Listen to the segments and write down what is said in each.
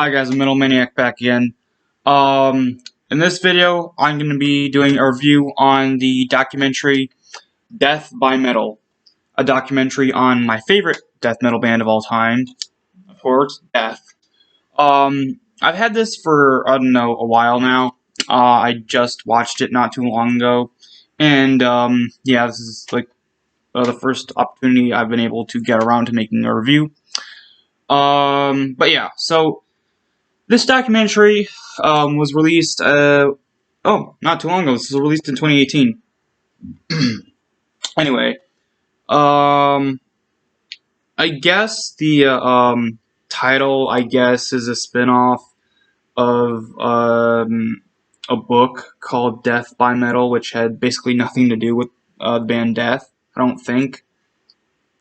Hi guys, I'm Middle Maniac back again. In this video, I'm going to be doing a review on the documentary Death by Metal, a documentary on my favorite death metal band of all time, of course, Death. I've had this for, I don't know, a while now. I just watched it not too long ago, and yeah, this is like the first opportunity I've been able to get around to making a review. But yeah, so this documentary was released, not too long ago. This was released in 2018. Anyway, um, I guess the title, I guess, is a spinoff of a book called Death by Metal, which had basically nothing to do with the band Death, I don't think.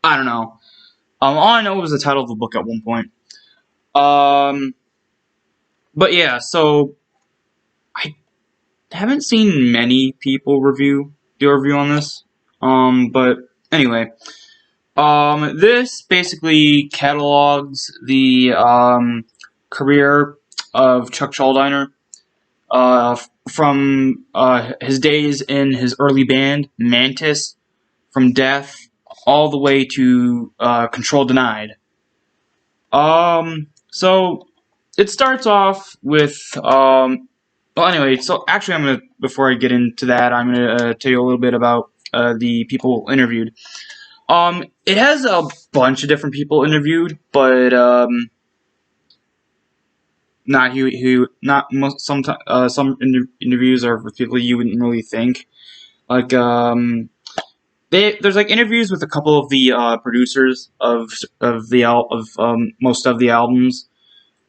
I don't know. All I know was the title of the book at one point. But yeah, so I haven't seen many people do a review on this. But anyway, this basically catalogs the career of Chuck Schuldiner from his days in his early band Mantis, from Death all the way to Control Denied. So it starts off with well, anyway, so actually, before I get into that, I'm gonna tell you a little bit about the people interviewed. It has a bunch of different people interviewed, but not most. Some interviews are with people you wouldn't really think. Like there's like interviews with a couple of the producers of most of the albums.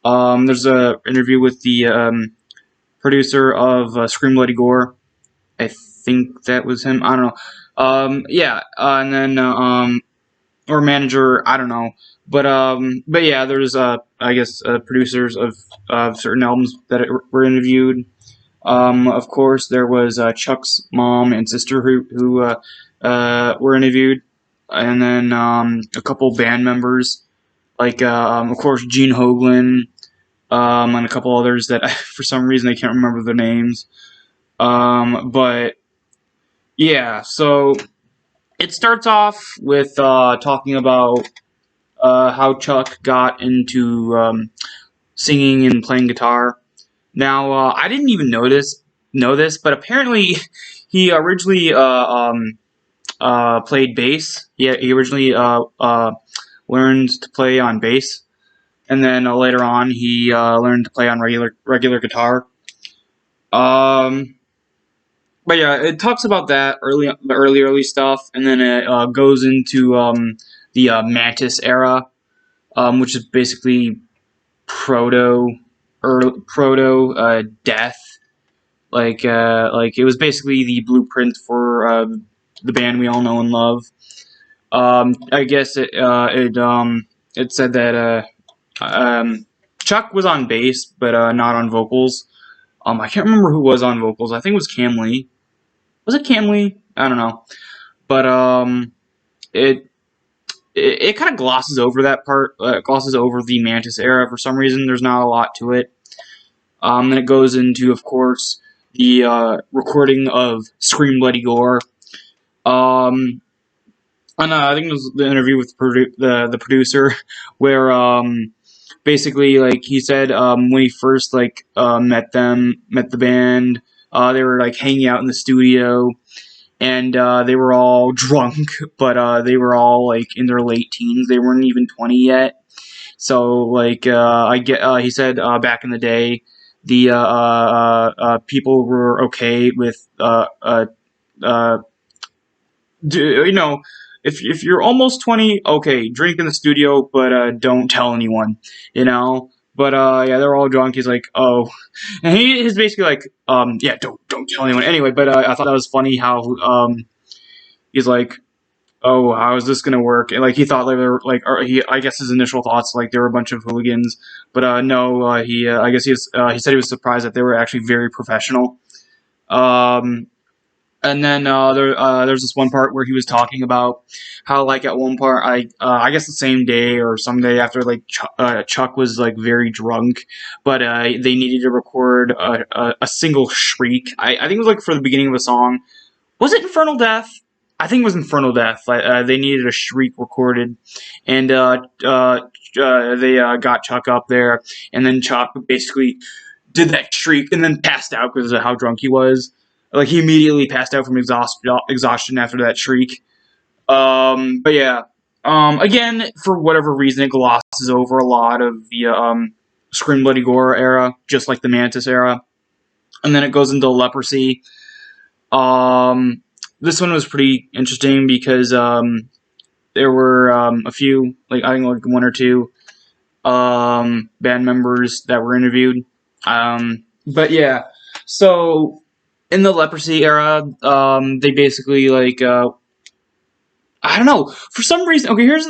There's a interview with the producer of Scream Bloody Gore. I think that was him. I don't know. Yeah, and then or manager. I don't know. But yeah, there's I guess producers of certain albums that were interviewed. Of course, there was Chuck's mom and sister who were interviewed, and then a couple band members like of course Gene Hoglan, and a couple others that for some reason I can't remember their names. But yeah, so it starts off with talking about how Chuck got into singing and playing guitar. Now, I didn't even know this, but apparently he originally played bass. He originally learned to play on bass, and then later on he learned to play on regular guitar. But yeah, it talks about that early stuff, and then it goes into the Mantis era, which is basically proto Death. Like it was basically the blueprint for the band we all know and love. I guess it said that Chuck was on bass, but not on vocals. I can't remember who was on vocals. I think it was Cam Lee. Was it Cam Lee? I don't know. But it kind of glosses over that part. Glosses over the Mantis era for some reason. There's not a lot to it. Then it goes into, of course, the recording of Scream Bloody Gore. And I think it was the interview with the producer where basically, like, he said when he first met the band, they were like hanging out in the studio, and they were all drunk, but they were all like in their late teens. They weren't even 20 yet. So like he said back in the day, the people were okay with you know, if you're almost 20, okay, drink in the studio, but don't tell anyone, you know. But yeah, they're all drunk. He's like, oh, and he's basically like, yeah, don't tell anyone. Anyway, but I thought that was funny how he's like, oh, how is this gonna work? And like he thought they were like, or I guess his initial thoughts like they were a bunch of hooligans, but no, I guess he said he was surprised that they were actually very professional. Um, And then there's this one part where he was talking about how like at one part I guess the same day or some day after like Chuck was like very drunk, but they needed to record a single shriek. I think it was like for the beginning of a song. Was it Infernal Death? I think it was Infernal Death. They needed a shriek recorded, and they got Chuck up there, and then Chuck basically did that shriek and then passed out because of how drunk he was. Like he immediately passed out from exhaustion after that shriek. But yeah, again, for whatever reason, it glosses over a lot of the Scream Bloody Gore era, just like the Mantis era, and then it goes into leprosy. Um, this one was pretty interesting because there were a few, like I think like one or two band members that were interviewed. But yeah, so in the leprosy era, they basically like I don't know, for some reason. Okay, here's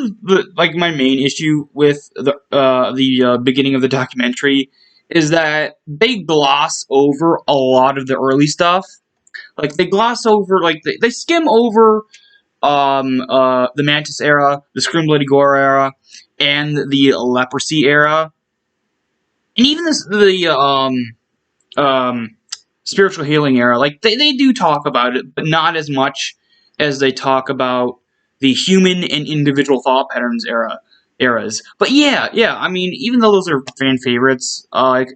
like my main issue with the beginning of the documentary is that they gloss over a lot of the early stuff. Like they gloss over, like they skim over the Mantis era, the Scream Bloody Gore era, and the leprosy era, and even um spiritual healing era. Like they do talk about it, but not as much as they talk about the human and individual thought patterns eras. But yeah. I mean, even though those are fan favorites,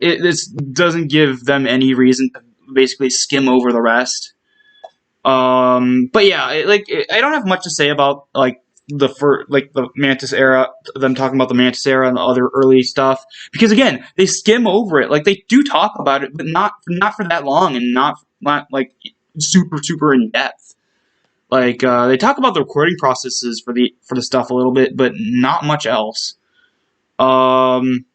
this doesn't give them any reason to basically skim over the rest. But yeah, I don't have much to say about like the Mantis era. Them talking about the Mantis era and the other early stuff because again, they skim over it. Like they do talk about it, but not for that long and not like super in depth. Like they talk about the recording processes for the stuff a little bit, but not much else. Um.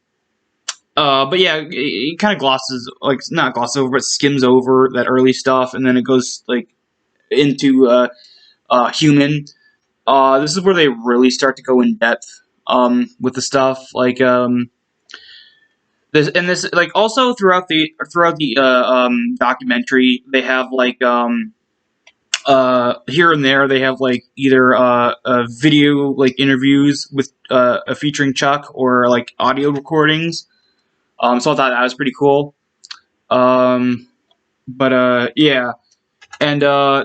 But yeah, it kind of glosses, like not glosses over, but skims over that early stuff, and then it goes like into human. This is where they really start to go in depth with the stuff like this like also throughout the documentary they have like here and there they have like either video like interviews with featuring Chuck or like audio recordings. So I thought that was pretty cool. Um, but yeah. And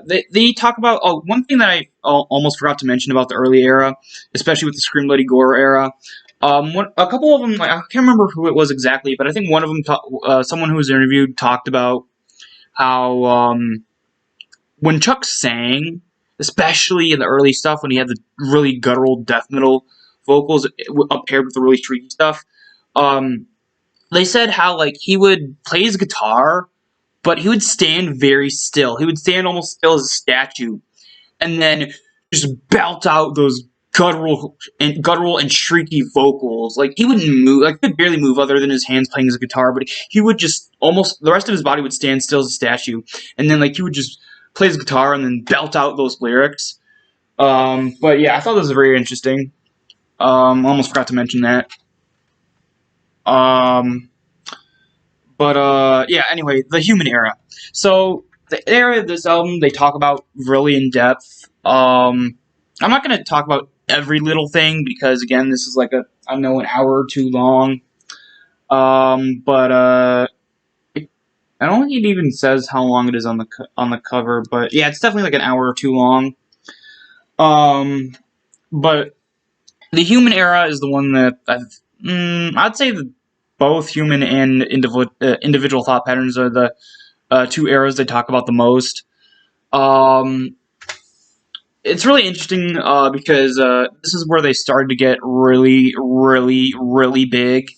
they talk about one thing that I almost forgot to mention about the early era, especially with the Scream Bloody Gore era. A couple of them, like, I can't remember who it was exactly, but I think one of them, someone who was interviewed, talked about how when Chuck sang, especially in the early stuff, when he had the really guttural death metal vocals paired with the really shrieky stuff, um, they said how like he would play his guitar but he would stand very still. He would stand almost still as a statue, and then just belt out those guttural and shrieky vocals. Like he wouldn't move, like he could barely move other than his hands playing his guitar. But he would just almost the rest of his body would stand still as a statue, and then like he would just play his guitar and then belt out those lyrics. But yeah, I thought this was very interesting. Almost forgot to mention that. Um, But yeah. Anyway, the human era. So the era of this album they talk about really in depth. I'm not gonna talk about every little thing because again, this is like I know an hour or two long. But I don't think it even says how long it is on the cover. But yeah, it's definitely like an hour or two long. But the human era is the one that I'd say that both human and individual thought patterns are the two eras they talk about the most. Um, it's really interesting because this is where they started to get really big.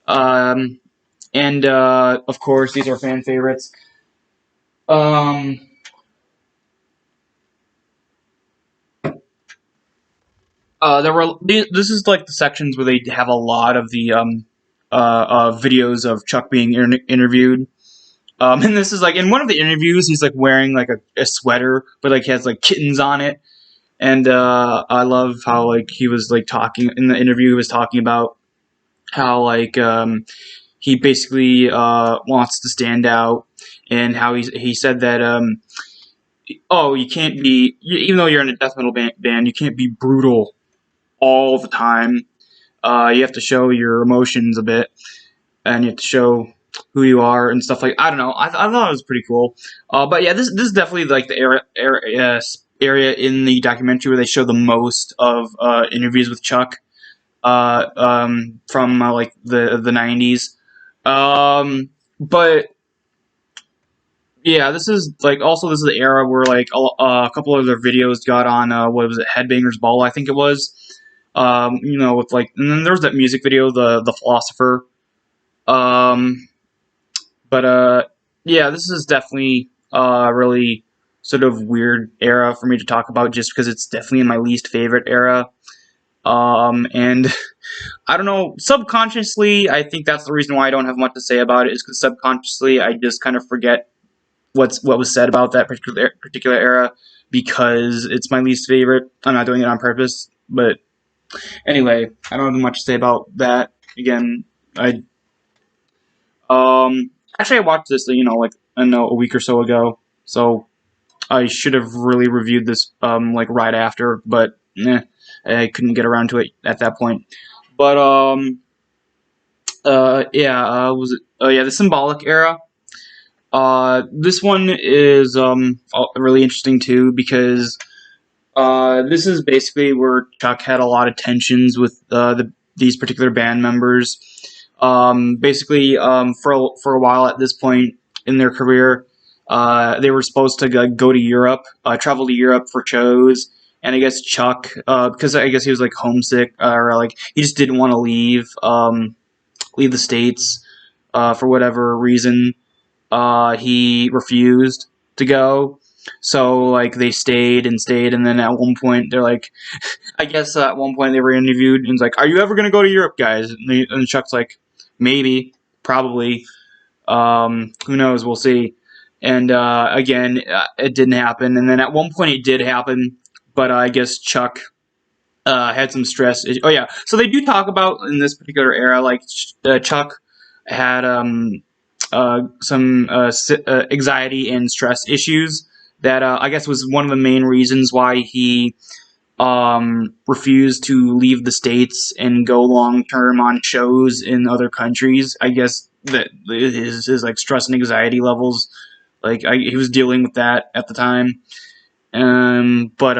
Um, and of course, these are fan favorites. Um, there were this is like the sections where they have a lot of the videos of Chuck being interviewed. And this is like in one of the interviews, he's like wearing like a sweater, but like he has like kittens on it. And I love how like he was like talking in the interview. He was talking about how like he basically wants to stand out, and how he said that oh, you can't be, even though you're in a death metal band, you can't be brutal all the time. You have to show your emotions a bit, and you have to show who you are and stuff like. I don't know. I thought it was pretty cool. But yeah, this is definitely like the area in the documentary where they show the most of interviews with Chuck from like the 90s. But yeah, this is like also this is the era where like a couple of their videos got on what was it, Headbangers Ball, I think it was. With like, and then there was that music video, the Philosopher. Um, but yeah, this is definitely really sort of weird era for me to talk about, just because it's definitely in my least favorite era. And I don't know, subconsciously, I think that's the reason why I don't have much to say about it, is because subconsciously I just kind of forget what was said about that particular era because it's my least favorite. I'm not doing it on purpose, but anyway, I don't have much to say about that. Again, I actually I watched this, like I know a week or so ago, so I should have really reviewed this like right after, but I couldn't get around to it at that point. But yeah, was it? Oh yeah, the Symbolic era. This one is really interesting too because this is basically where Chuck had a lot of tensions with these particular band members. Basically, for a while at this point in their career, they were supposed to go to Europe, travel to Europe for shows, and I guess Chuck, because I guess he was like homesick or like he just didn't want to leave the states for whatever reason. He refused to go. So like they stayed and stayed, and then at one point they're like, I guess at one point they were interviewed and it's like, "Are you ever gonna go to Europe, guys?" And Chuck's like, "Maybe, probably. Who knows? We'll see." And again, it didn't happen. And then at one point it did happen, but I guess Chuck had some stress. Oh yeah, so they do talk about in this particular era, like Chuck had some anxiety and stress issues that I guess was one of the main reasons why he refused to leave the states and go long term on shows in other countries. I guess that his like stress and anxiety levels, like he was dealing with that at the time. But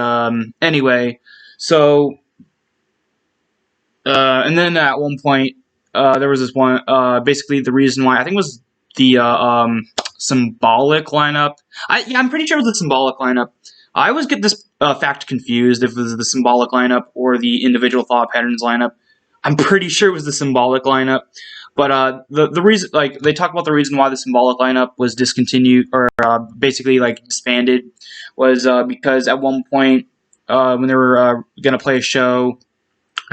anyway, so and then at one point, there was this one. Basically, the reason why I think it was the symbolic lineup. I'm pretty sure it was the symbolic lineup. I always get this fact confused if it was the symbolic lineup or the individual thought patterns lineup. I'm pretty sure it was the symbolic lineup. But the reason, like, they talk about the reason why the symbolic lineup was discontinued or basically like disbanded was because at one point when they were gonna play a show,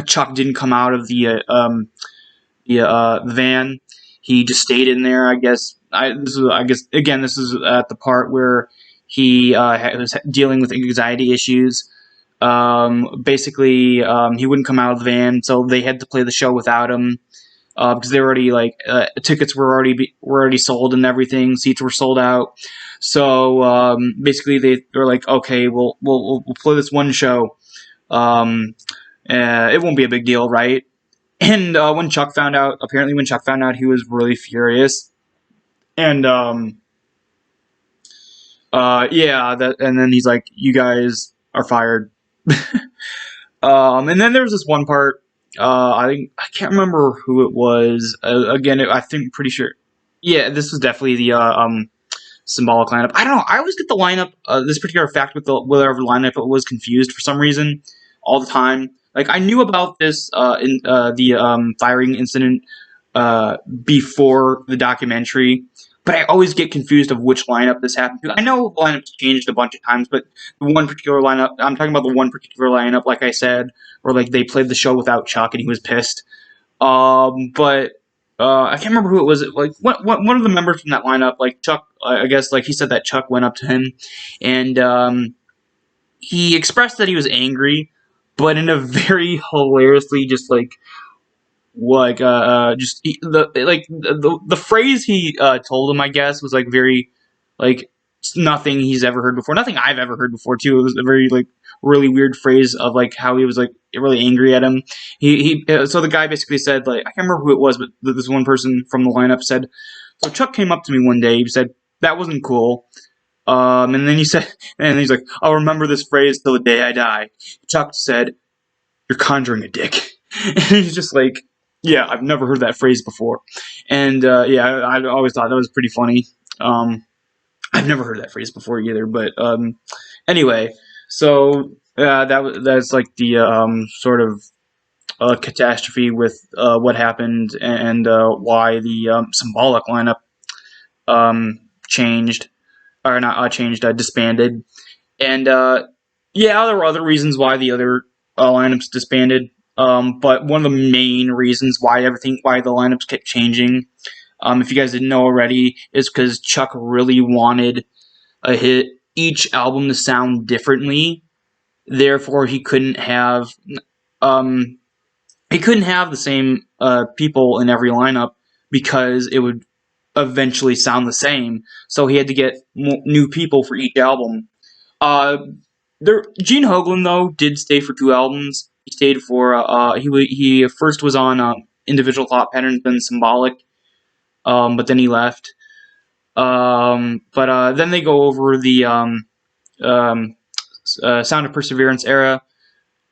Chuck didn't come out of the van. He just stayed in there. I guess. I guess again, this is at the part where he was dealing with anxiety issues. Basically, he wouldn't come out of the van, so they had to play the show without him because they were already like tickets were already sold and everything. Seats were sold out. So basically, they were like, okay, we'll play this one show. Um, it won't be a big deal, right? And apparently when Chuck found out, he was really furious. And yeah, and then he's like, "You guys are fired." And then there was this one part. I can't remember who it was. Again, I think pretty sure. Yeah, this was definitely the symbolic lineup. I don't know. I always get the lineup. This particular fact with the whatever lineup it was confused for some reason all the time. Like I knew about this in the firing incident before the documentary, but I always get confused of which lineup this happened to. I know the lineup's changed a bunch of times, but the one particular lineup, I'm talking about the one particular lineup, like I said, where like they played the show without Chuck and he was pissed. But I can't remember who it was. Like one of the members from that lineup, like Chuck, I guess, like he said that Chuck went up to him and he expressed that he was angry, but in a very hilariously just the phrase he told him, I guess, was like very like nothing he's ever heard before, nothing I've ever heard before too. It was a very like really weird phrase of like how he was like really angry at him. So the guy basically said like I can't remember who it was, but this one person from the lineup said, so Chuck came up to me one day. He said that wasn't cool. And then he said, and he's like, I'll remember this phrase till the day I die. Chuck said, "You're conjuring a dick," and he's just like, yeah, I've never heard that phrase before, and yeah, I always thought that was pretty funny. I've never heard that phrase before either, but anyway, so that's like the sort of catastrophe with what happened and why the symbolic lineup changed or not changed, disbanded, and yeah, there were other reasons why the other lineups disbanded. But one of the main reasons why the lineups kept changing, if you guys didn't know already, is because Chuck really wanted each album to sound differently. Therefore, um, he couldn't have the same people in every lineup because it would eventually sound the same. So he had to get new people for each album. Uh, Gene Hoglan though did stay for 2 albums. He stayed for he first was on Individual Thought Patterns, then Symbolic, but then he left. But then they go over the um, Sound of Perseverance era.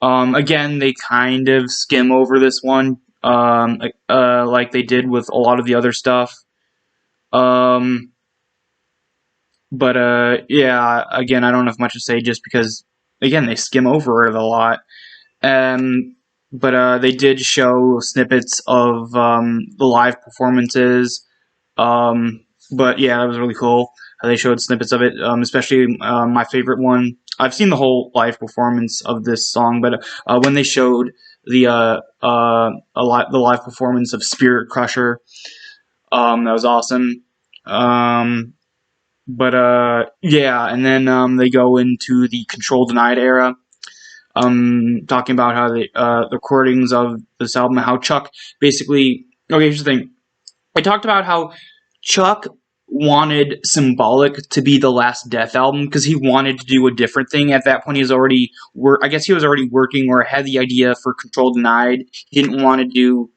Again, they kind of skim over this one, like they did with a lot of the other stuff. Um, but yeah, again, I don't have much to say just because, again, they skim over it a lot. But they did show snippets of the live performances. But yeah, that was really cool. They showed snippets of it, especially my favorite one. I've seen the whole live performance of this song, but when they showed the live performance of Spirit Crusher, that was awesome. But yeah, and then they go into the Control Denied era, talking about how the recordings of this album, how Chuck basically. Okay, here's the thing. I talked about how Chuck wanted Symbolic to be the last Death album because he wanted to do a different thing. At that point, he was already I guess he was already working or had the idea for Control Denied. He didn't want to do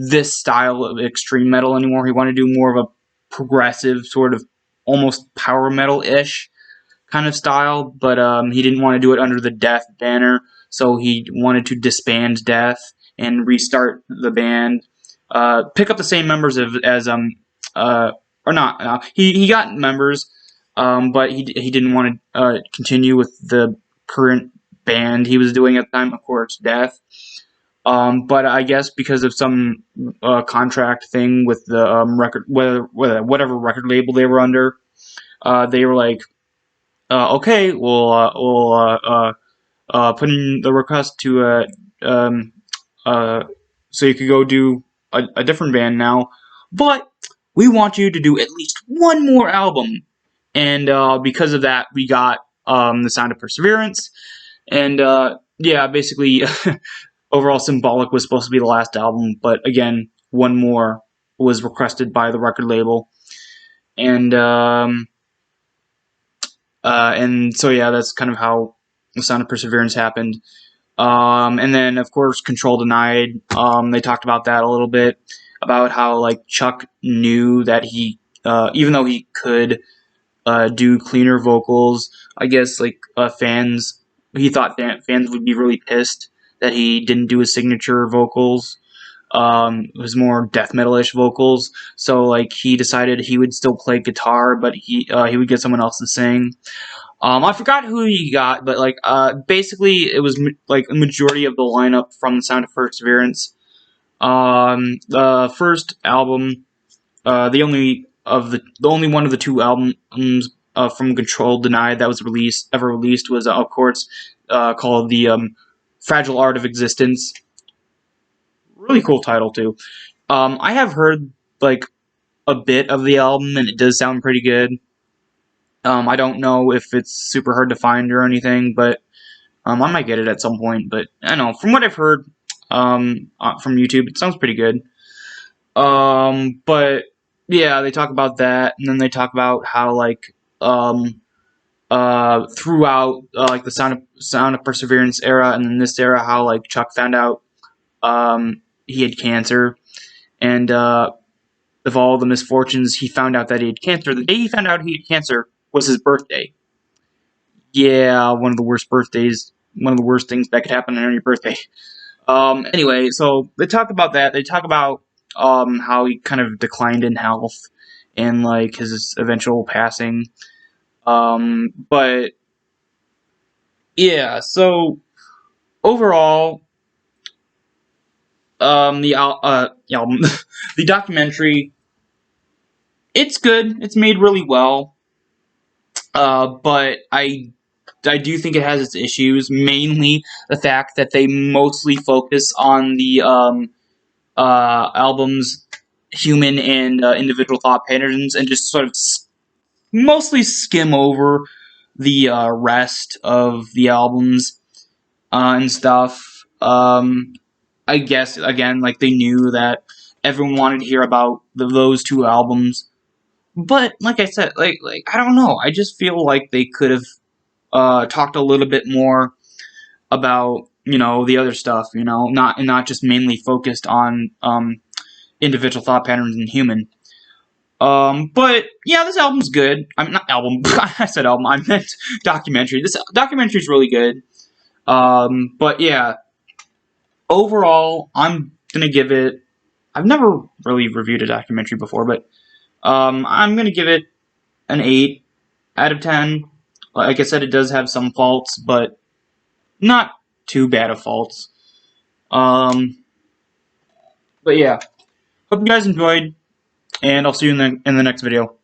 this style of extreme metal anymore. He wanted to do more of a progressive sort of almost power metal-ish kind of style, but he didn't want to do it under the Death banner, so he wanted to disband Death and restart the band. Pick up the same members as or not. He got members, but he didn't want to continue with the current band he was doing at the time, of course, Death. But I guess because of some contract thing with the record, whatever record label they were under, they were like, okay, we'll put in the request to so you could go do a different band now, but we want you to do at least one more album. And because of that, we got the Sound of Perseverance, and yeah, basically, overall, Symbolic was supposed to be the last album, but again, one more was requested by the record label, and so yeah, that's kind of how the Sound of Perseverance happened. And then, of course, Control Denied. They talked about that a little bit, about how like Chuck knew that he, even though he could do cleaner vocals, I guess like he thought fans would be really pissed that he didn't do his signature vocals. It was more death metal-ish vocals, so like he decided he would still play guitar, but he would get someone else to sing. I forgot who he got, but like basically it was like a majority of the lineup from the Sound of Perseverance. The first album, the only one of the 2 albums from Control Denied that was ever released was of course called the Fragile Art of Existence. Really cool title too. I have heard like a bit of the album and it does sound pretty good. I don't know if it's super hard to find or anything, but I might get it at some point. But I don't know, from what I've heard from YouTube, it sounds pretty good. But yeah, they talk about that, and then they talk about how like throughout like the Sound of Perseverance era, and then this era, how like Chuck found out he had cancer, and of all the misfortunes, he found out that he had cancer. The day he found out he had cancer was his birthday. Yeah, one of the worst birthdays, one of the worst things that could happen on your birthday. Anyway, so they talk about that. They talk about how he kind of declined in health and like his eventual passing. But yeah, so overall, the album, the documentary, it's good. It's made really well. But I do think it has its issues. Mainly the fact that they mostly focus on the album's human and individual thought patterns, and just sort of mostly skim over the rest of the albums and stuff. I guess again, like they knew that everyone wanted to hear about those two albums, but like I said, like I don't know. I just feel like they could have talked a little bit more about the other stuff. Not just mainly focused on individual thought patterns and human. But yeah, this album's good. I mean, not album. I said album. I meant documentary. This documentary is really good. But yeah, overall, I'm gonna give it. I've never really reviewed a documentary before, but I'm gonna give it an 8 out of 10. Like I said, it does have some faults, but not too bad of faults. Um, but yeah, hope you guys enjoyed, and I'll see you in the next video.